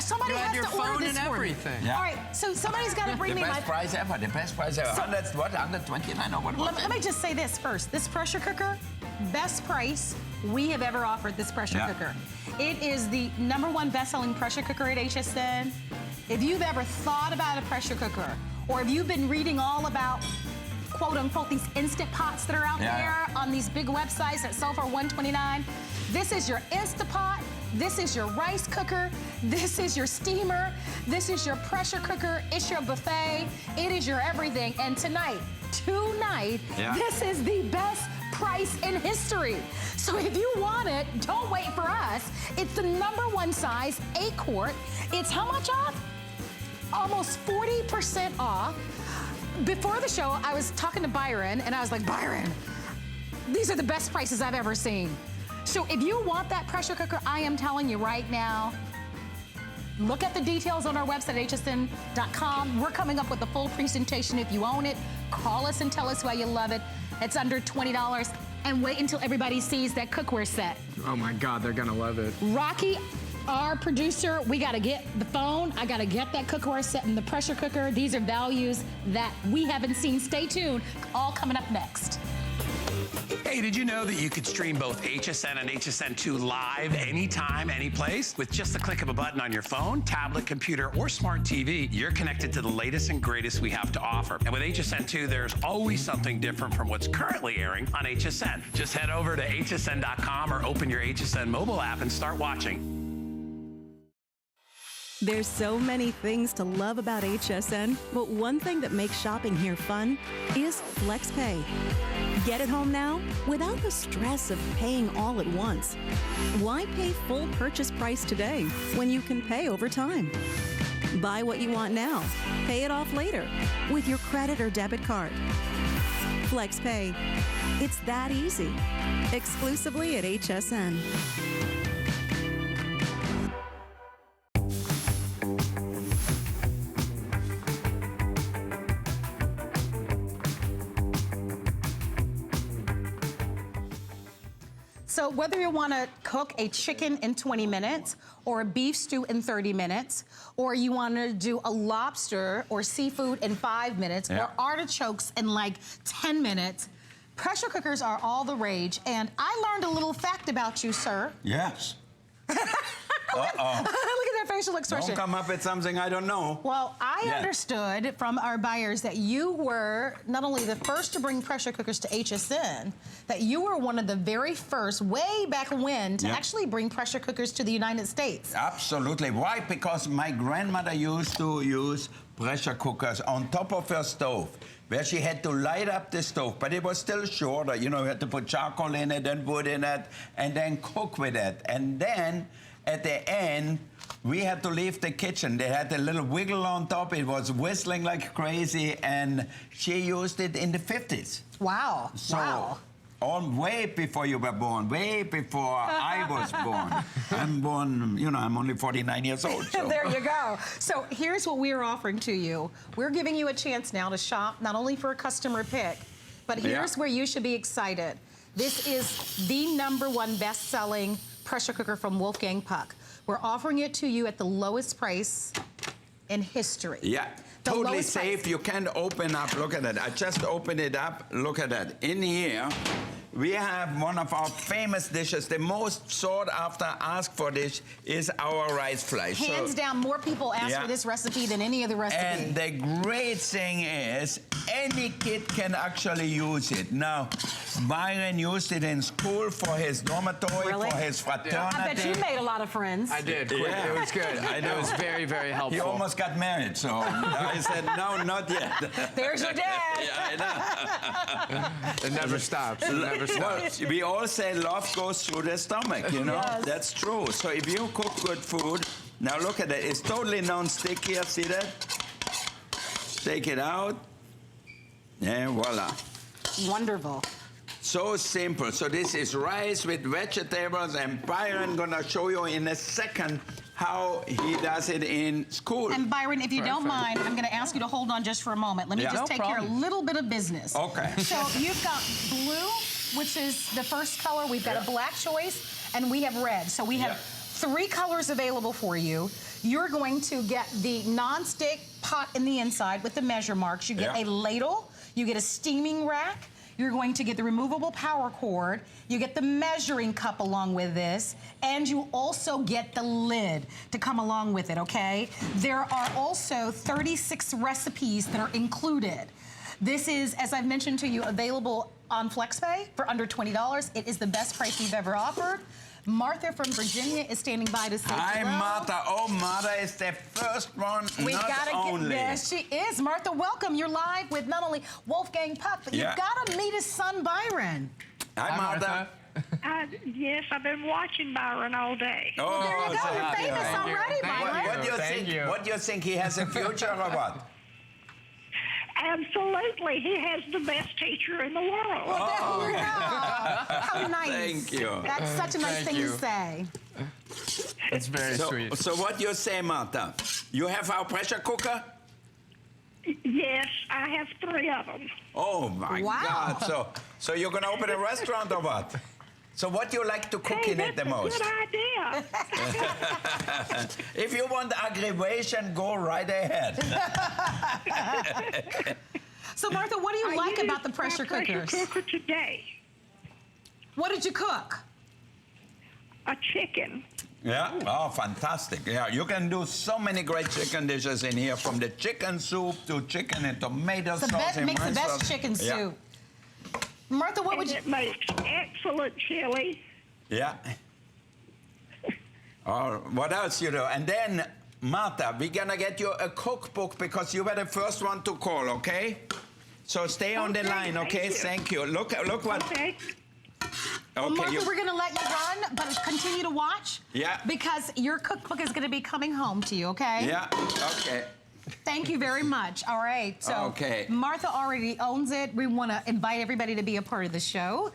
somebody has your to phone order this and for everything. me. Yeah. All right, so somebody's got to bring me my... The best price ever, the best price ever. So, 129 or what was let me just say this first. This pressure cooker, best price we have ever offered this pressure cooker. It is the #1 best-selling pressure cooker at HSN. If you've ever thought about a pressure cooker, or if you've been reading all about quote-unquote these instant pots that are out there on these big websites that sell for $129, this is your Instant Pot, this is your rice cooker, this is your steamer, this is your pressure cooker, it's your buffet, it is your everything. And tonight, this is the best price in history. So if you want it, don't wait for us. It's the #1 size, 8-quart. It's how much off? Almost 40% off. Before the show, I was talking to Byron, and I was like, Byron, these are the best prices I've ever seen. So if you want that pressure cooker, I am telling you right now, look at the details on our website, hsn.com. We're coming up with a full presentation if you own it. Call us and tell us why you love it. It's under $20. And wait until everybody sees that cookware set. Oh my God, they're gonna love it. Rocky, our producer, we gotta get the phone. I gotta get that cookware set and the pressure cooker. These are values that we haven't seen. Stay tuned, all coming up next. Hey, did you know that you could stream both HSN and HSN2 live anytime, anyplace? With just the click of a button on your phone, tablet, computer, or smart TV, you're connected to the latest and greatest we have to offer. And with HSN2, there's always something different from what's currently airing on HSN. Just head over to hsn.com or open your HSN mobile app and start watching. There's so many things to love about HSN, but one thing that makes shopping here fun is FlexPay. Get it home now without the stress of paying all at once. Why pay full purchase price today when you can pay over time? Buy what you want now, pay it off later with your credit or debit card. FlexPay. It's that easy. Exclusively at HSN. So whether you want to cook a chicken in 20 minutes or a beef stew in 30 minutes, or you want to do a lobster or seafood in 5 minutes, or artichokes in like 10 minutes, pressure cookers are all the rage. And I learned a little fact about you, sir. Yes. Look at that facial expression. Don't come up with something I don't know. Well, I understood from our buyers that you were not only the first to bring pressure cookers to HSN, that you were one of the very first, way back when, to actually bring pressure cookers to the United States. Absolutely. Why? Because my grandmother used to use pressure cookers on top of her stove, where she had to light up the stove, but it was still shorter. You know, you had to put charcoal in it and wood in it, and then cook with it. And then, at the end, we had to leave the kitchen. They had a little wiggle on top. It was whistling like crazy, and she used it in the 50s. Wow. So, way before you were born, way before I was born. I'm born, you know, I'm only 49 years old. So. There you go. So here's what we're offering to you. We're giving you a chance now to shop, not only for a customer pick, but here's where you should be excited. This is the #1 best-selling pressure cooker from Wolfgang Puck. We're offering it to you at the lowest price in history. Yeah, The totally lowest safe. price. You can't open up. Look at that. I just opened it up. Look at that. In here, we have one of our famous dishes. The most sought after, asked for dish is our rice fly. Hands down, more people ask for this recipe than any other recipe. And the great thing is, any kid can actually use it. Now, Byron used it in school for his dormitory, for his fraternity. I bet you made a lot of friends. I did. It was good. I know. It was very, very helpful. He almost got married, so I said, no, not yet. There's your dad. I know. It never stops. It never stops. We all say love goes through the stomach, you know? Yes. That's true. So if you cook good food, now look at it. It's totally non-stick here. See that? Take it out. And voila. Wonderful. So simple. So this is rice with vegetables, and Byron gonna show you in a second how he does it in school. And Byron, if you don't mind, I'm gonna ask you to hold on just for a moment. Let me just take care of a little bit of business. Okay. So you've got blue, which is the first color. We've got a black choice, and we have red. So we have 3 colors available for you. You're going to get the non-stick pot in the inside with the measure marks. You get a ladle, you get a steaming rack, you're going to get the removable power cord, you get the measuring cup along with this, and you also get the lid to come along with it, okay? There are also 36 recipes that are included. This is, as I've mentioned to you, available on FlexPay for under $20. It is the best price we've ever offered. Martha from Virginia is standing by to say Hi, hello. Martha. Oh, Martha is the first one, We've not gotta only. Yes, she is. Martha, welcome. You're live with not only Wolfgang Puck, but you've got to meet his son, Byron. Hi, Martha. Yes, I've been watching Byron all day. Oh, Well, there you go. so You're happy. famous Thank you. already, Thank Byron. What do you Thank think? you. What do you think? He has a future or what? Absolutely. He has the best teacher in the world. Well, there you go. How nice. Thank you. That's such a nice Thank thing you. to say. It's very sweet. So what do you say, Martha? You have our pressure cooker? Yes, I have 3 of them. Oh, my Wow. God. So you're going to open a restaurant or what? So what do you like to cook Hey, in it the that's a most? good idea. If you want aggravation, go right ahead. So, Martha, what do you like used about the my pressure cookers? cooker today. What did you cook? A chicken. Yeah? Oh, fantastic. Yeah, you can do so many great chicken dishes in here, from the chicken soup to chicken and tomato The sauce. best and makes the mine's best sauce. chicken Yeah. soup. Martha, what would And you... it makes excellent chili. Yeah. Oh, what else you do? And then, Martha, we're gonna get you a cookbook because you were the first one to call, okay? So stay on the Okay, line, thank okay? you. Thank you. Look what. Okay. Well, Martha, you- we're going to let you run, but continue to watch. Yeah. Because your cookbook is going to be coming home to you, okay? Yeah. Okay. Thank you very much. All right. So Okay. Martha already owns it. We want to invite everybody to be a part of the show.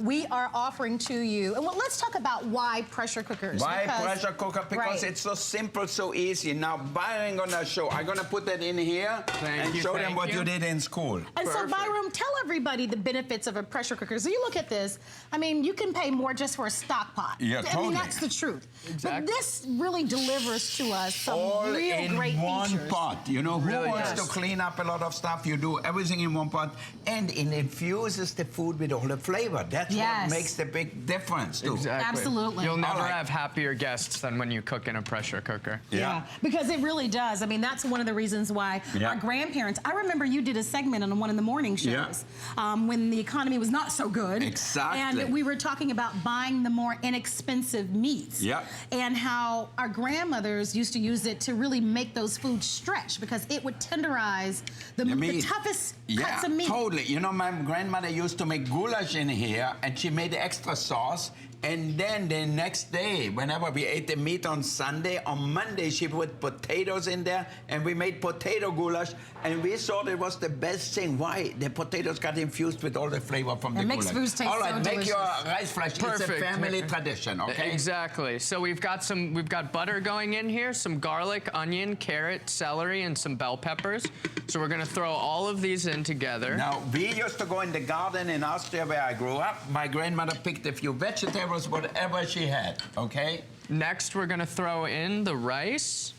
We are offering to you, and well, let's talk about why pressure cookers. Why because- pressure cooker? Because Right. it's so simple, so easy. Now, Byron gonna show. I'm gonna put that in here and you, show them thank what you. you did in school. And so, Byron, tell everybody the benefits of a pressure cooker. So you look at this. I mean, you can pay more just for a stock pot. Yeah, I totally. mean, that's the truth. Exactly. But this really delivers to us some All real in great one features. pot. You know, who Really wants does. to clean up a lot of stuff? You do everything in one pot, and it infuses the food with all the flavor. That's Yes. what makes the big difference, too. Exactly. Absolutely. You'll never All right. have happier guests than when you cook in a pressure cooker. Yeah, because it really does. I mean, that's one of the reasons why Yeah. our grandparents. I remember you did a segment on one of the morning shows when the economy was not so good. Exactly. And we were talking about buying the more inexpensive meats. Yeah. And how our grandmothers used to use it to really make those foods stretch because it would tenderize the meat. toughest Yeah, cuts of meat. totally. You know, my grandmother used to make goulash in here, and she made extra sauce. And then the next day, whenever we ate the meat on Sunday, on Monday she put potatoes in there, and we made potato goulash, and we thought it was the best thing. Why? The potatoes got infused with all the flavor from the It makes goulash. foods taste all right, so make your delicious. rice flash. It's a Perfect. family tradition, okay? Exactly. So we've got butter going in here, some garlic, onion, carrot, celery, and some bell peppers. So we're gonna throw all of these in together. Now, we used to go in the garden in Austria where I grew up. My grandmother picked a few vegetables, whatever she had, okay? Next, we're gonna throw in the rice.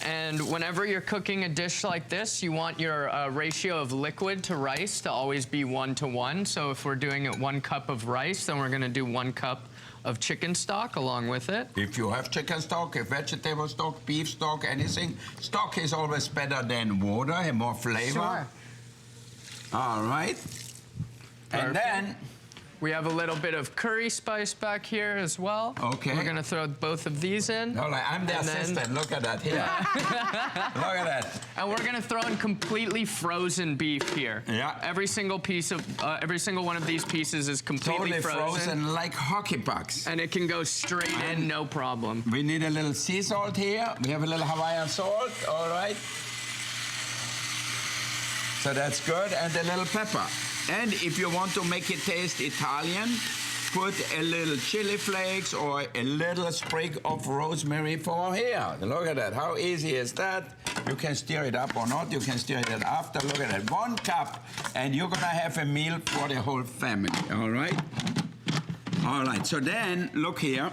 And whenever you're cooking a dish like this, you want your ratio of liquid to rice to always be 1-to-1. So if we're doing it 1 cup of rice, then we're gonna do 1 cup of chicken stock along with it. If you have chicken stock, if vegetable stock, beef stock, anything, stock is always better than water and more flavor. Sure. All right. And then, We have a little bit of curry spice back here as well. Okay. We're gonna throw both of these in. all right, I'm the And then- assistant. Look at that here. Look at that. And we're gonna throw in completely frozen beef here. Yeah. Every single one of these pieces is completely Totally frozen like hockey pucks. and it can go straight in, no problem. We need a little sea salt here. We have a little Hawaiian salt, all right. So that's good, and a little pepper. And if you want to make it taste Italian, put a little chili flakes or a little sprig of rosemary for here. Look at that. How easy is that? You can stir it up or not. You can stir it after. Look at that. 1 cup, and you're gonna have a meal for the whole family. All right. All right. So then, look here.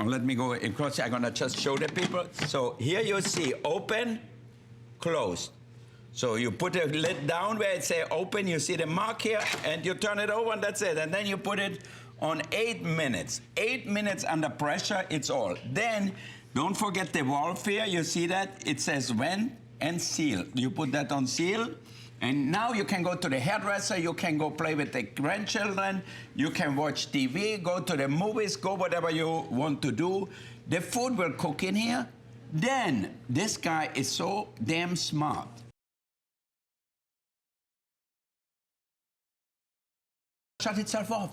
let me go across. I'm gonna just show the people. So here you see open, closed. So you put the lid down where it say open, you see the mark here, and you turn it over and that's it. And then you put it on 8 minutes. 8 minutes under pressure, it's all. Then, don't forget the valve here, you see that? It says vent and seal. You put that on seal, and now you can go to the hairdresser, you can go play with the grandchildren, you can watch TV, go to the movies, go whatever you want to do. The food will cook in here. Then, this guy is so damn smart. Shut itself off.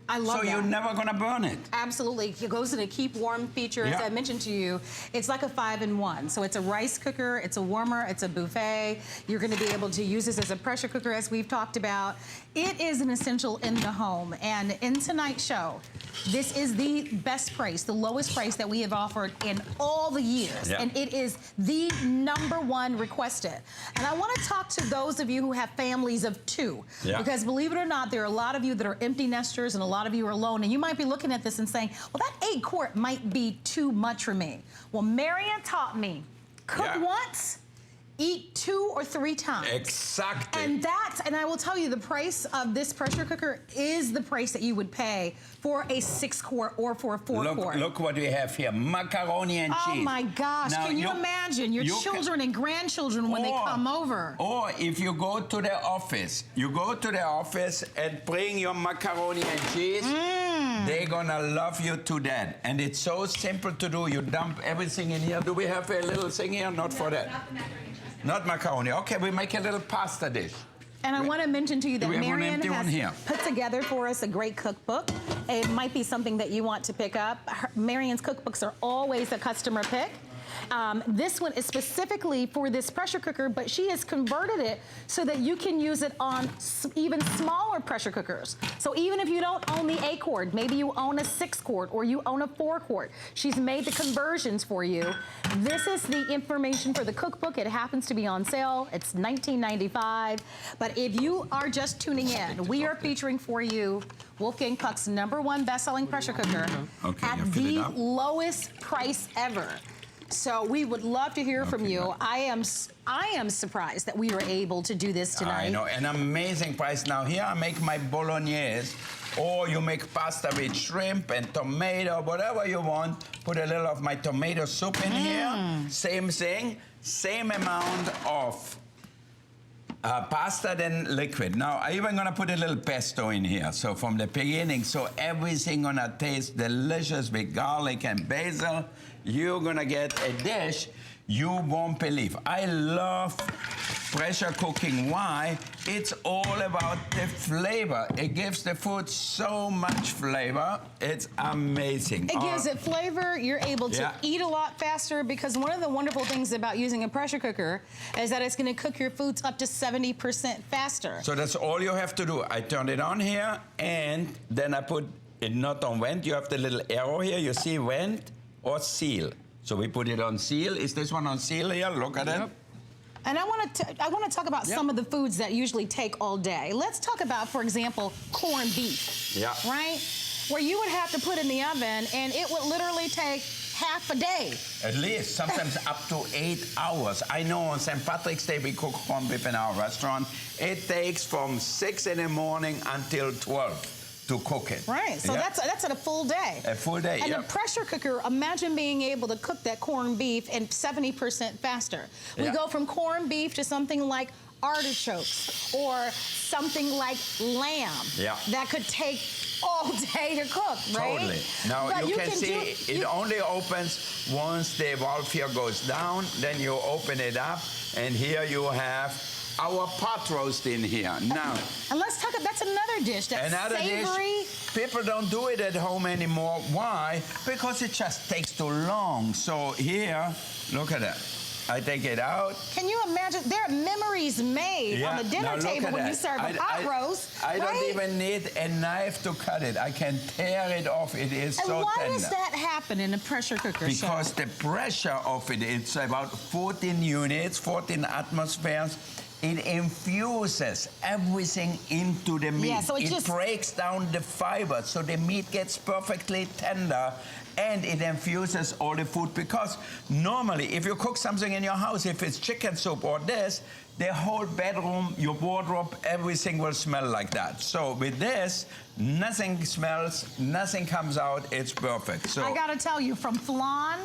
I love that. So you're never gonna burn it. Absolutely. It goes in a keep warm feature. As I mentioned to you, it's like a 5-in-1. So it's a rice cooker, it's a warmer, it's a buffet. You're gonna be able to use this as a pressure cooker, as we've talked about. It is an essential in the home. And in tonight's show, this is the best price, the lowest price that we have offered in all the years. Yeah. And it is the #1 requested. And I wanna talk to those of you who have families of 2. Yeah. Because believe it or not, there are a lot of you that are empty nesters and a lot of you are alone, and you might be looking at this and saying, well, that 8-quart might be too much for me. Well, Marian taught me, cook once, eat 2 or 3 times. Exactly. And I will tell you, the price of this pressure cooker is the price that you would pay for a 6-quart or for a 4-quart. Look what we have here, macaroni and cheese. Oh my gosh, now, can you imagine your children and grandchildren when they come over? Or if you go to the office, and bring your macaroni and cheese, they're gonna love you to that. And it's so simple to do. You dump everything in here. Do we have a little thing here? Not for that. Not the macaroni. Not macaroni. Okay, we make a little pasta dish. And I want to mention to you that Marian has put together for us a great cookbook. It might be something that you want to pick up. Marian's cookbooks are always a customer pick. This one is specifically for this pressure cooker, but she has converted it so that you can use it on even smaller pressure cookers. So even if you don't own the 8-quart, maybe you own a 6-quart or you own a 4-quart, she's made the conversions for you. This is the information for the cookbook. It happens to be on sale. It's $19.95. But if you are just tuning in, we are featuring for you Wolfgang Puck's #1 best-selling pressure cooker at the lowest price ever. So we would love to hear from you. I am surprised that we were able to do this tonight. I know, an amazing price. Now here I make my bolognese, or you make pasta with shrimp and tomato, whatever you want. Put a little of my tomato soup in here. Same thing, same amount of pasta than liquid. Now I'm even gonna put a little pesto in here. So from the beginning, so everything gonna taste delicious with garlic and basil. You're gonna get a dish you won't believe. I love pressure cooking. Why? It's all about the flavor. It gives the food so much flavor. It's amazing. It gives it flavor. You're able to eat a lot faster, because one of the wonderful things about using a pressure cooker is that it's going to cook your foods up to 70% faster. So that's all you have to do. I turn it on here, and then I put it not on vent. You have the little arrow here. You see vent or seal. So we put it on seal. Is this one on seal here? Look at it. And I want to talk about some of the foods that usually take all day. Let's talk about, for example, corned beef. Yeah. Right? Where you would have to put in the oven, and it would literally take half a day. At least, sometimes up to 8 hours. I know on St. Patrick's Day we cook corned beef in our restaurant. It takes from 6 in the morning until 12. To cook it. Right, so that's a full day. A full day, And a pressure cooker, imagine being able to cook that corned beef in 70% faster. We go from corned beef to something like artichokes or something like lamb that could take all day to cook, right? Totally. Now but you can see it only opens once the valve here goes down, then you open it up, and here you have our pot roast in here. Now, and let's talk about, that's another dish, that's another savory. Dish, people don't do it at home anymore. Why? Because it just takes too long. So here, look at that. I take it out. Can you imagine? There are memories made on the dinner table when you serve a pot roast. I don't even need a knife to cut it. I can tear it off. It is so tender. And why does that happen in a pressure cooker? Because the pressure of it, it's about 14 units, 14 atmospheres. It infuses everything into the meat. Yeah, so it breaks down the fiber, so the meat gets perfectly tender. and it infuses all the food, because normally if you cook something in your house, if it's chicken soup or this, the whole bedroom, your wardrobe, everything will smell like that. So with this, nothing smells, nothing comes out, it's perfect. So I gotta tell you, from flan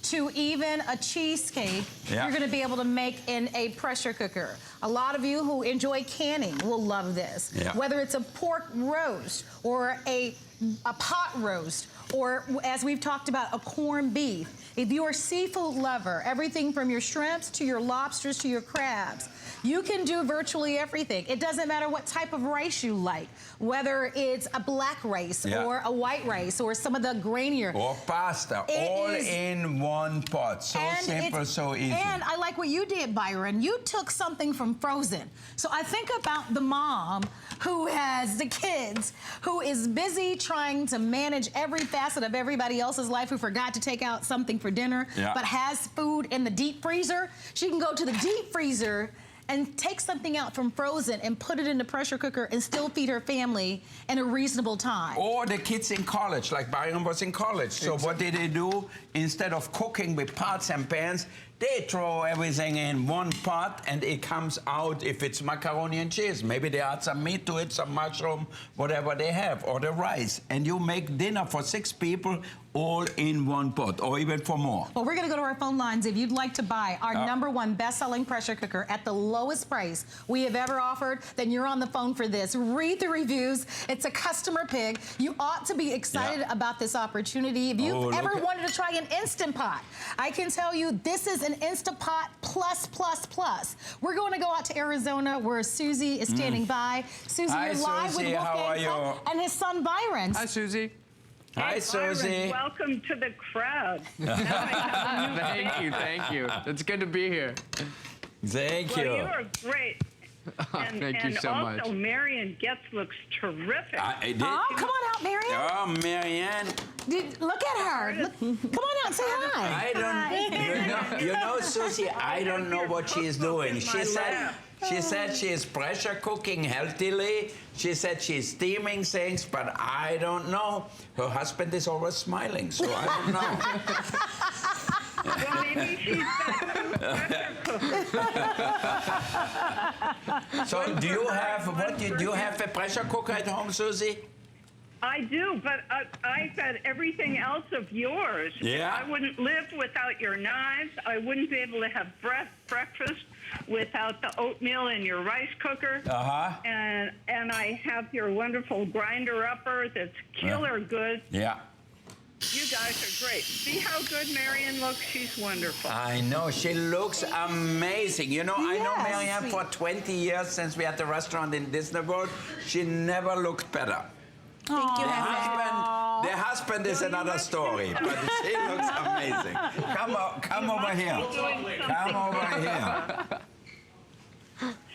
to even a cheesecake, you're gonna be able to make in a pressure cooker. A lot of you who enjoy canning will love this. Whether it's a pork roast or a pot roast, or as we've talked about, a corned beef. If you're a seafood lover, everything from your shrimps to your lobsters to your crabs, you can do virtually everything. It doesn't matter what type of rice you like, whether it's a black rice or a white rice or some of the grainier. Or pasta, all in one pot. So simple, so easy. And I like what you did, Byron. You took something from Frozen. So I think about the mom who has the kids, who is busy trying to manage every facet of everybody else's life, who forgot to take out something for dinner, but has food in the deep freezer. She can go to the deep freezer and take something out from Frozen and put it in the pressure cooker and still feed her family in a reasonable time. Or the kids in college, like Byron was in college. So what did they do? Instead of cooking with pots and pans, they throw everything in one pot and it comes out. If it's macaroni and cheese, maybe they add some meat to it, some mushroom, whatever they have, or the rice. And you make dinner for 6 people all in one pot, or even for more. Well, we're gonna go to our phone lines. If you'd like to buy our #1 best-selling pressure cooker at the lowest price we have ever offered, then you're on the phone for this. Read the reviews. It's a customer pick. You ought to be excited about this opportunity. If you've ever wanted to try an Instant Pot, I can tell you this is an Instant Pot plus. We're going to go out to Arizona, where Susie is standing by. Susie, Hi, you're live Susie. with How are Wolfgang you? and his son Byron. Hi, Susie. Hi, Susie. Welcome to the crowd. Thank you. It's good to be here. Thank you. Well, you are great. Thank you so much. And also, Marion Getz looks terrific. Oh, come on out, Marion. Oh, Marianne. Look at her. Come on out and say hi. I don't, you know, Susie, I don't know what she's doing. She said she's pressure cooking healthily. She said she's steaming things, but I don't know. Her husband is always smiling, so I don't know. Well, maybe she's got 2 pressure cookers. So do you have a pressure cooker at home, Susie? I do, but I've got everything else of yours. Yeah. I wouldn't live without your knives. I wouldn't be able to have breakfast without the oatmeal in your rice cooker. And I have your wonderful grinder upper that's killer good. Yeah. You guys are great. See how good Marion looks? She's wonderful. I know. She looks amazing. You know, I know Marianne for 20 years since we had the restaurant in Disney World. She never looked better. Thank you, The husband is another story, but she looks amazing. Come over here. Come over here.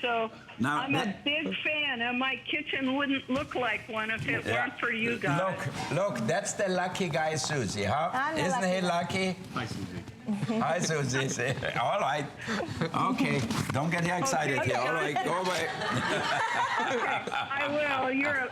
So Now, I'm a big fan, and my kitchen wouldn't look like one if it weren't for you guys. Look, that's the lucky guy, Susie, huh? Isn't he lucky? Hi, Susie. Hi, Susie. All right. Okay, don't get excited here. All right, go away. I will.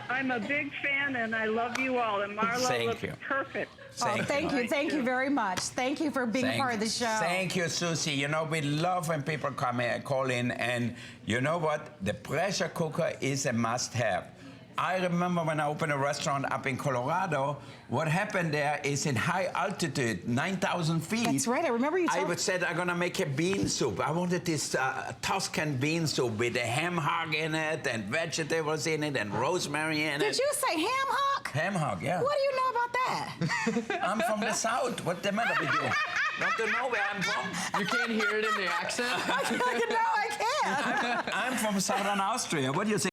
I'm a big fan, and I love you all. And Marla looks perfect. Thank you very much. Thank you for being part of the show. Thank you, Susie. You know, we love when people come here, call in, and you know what? The pressure cooker is a must-have. I remember when I opened a restaurant up in Colorado, what happened there is in high altitude, 9,000 feet. That's right, I remember you I said, I'm gonna make a bean soup. I wanted this Tuscan bean soup with a ham hock in it and vegetables in it and rosemary in it. Did you say ham hock? Ham hock, yeah. What do you know about that? I'm from the South. What's the matter with you? Don't you know where I'm from? You can't hear it in the accent? No, I can't. I'm from Southern Austria. What do you think?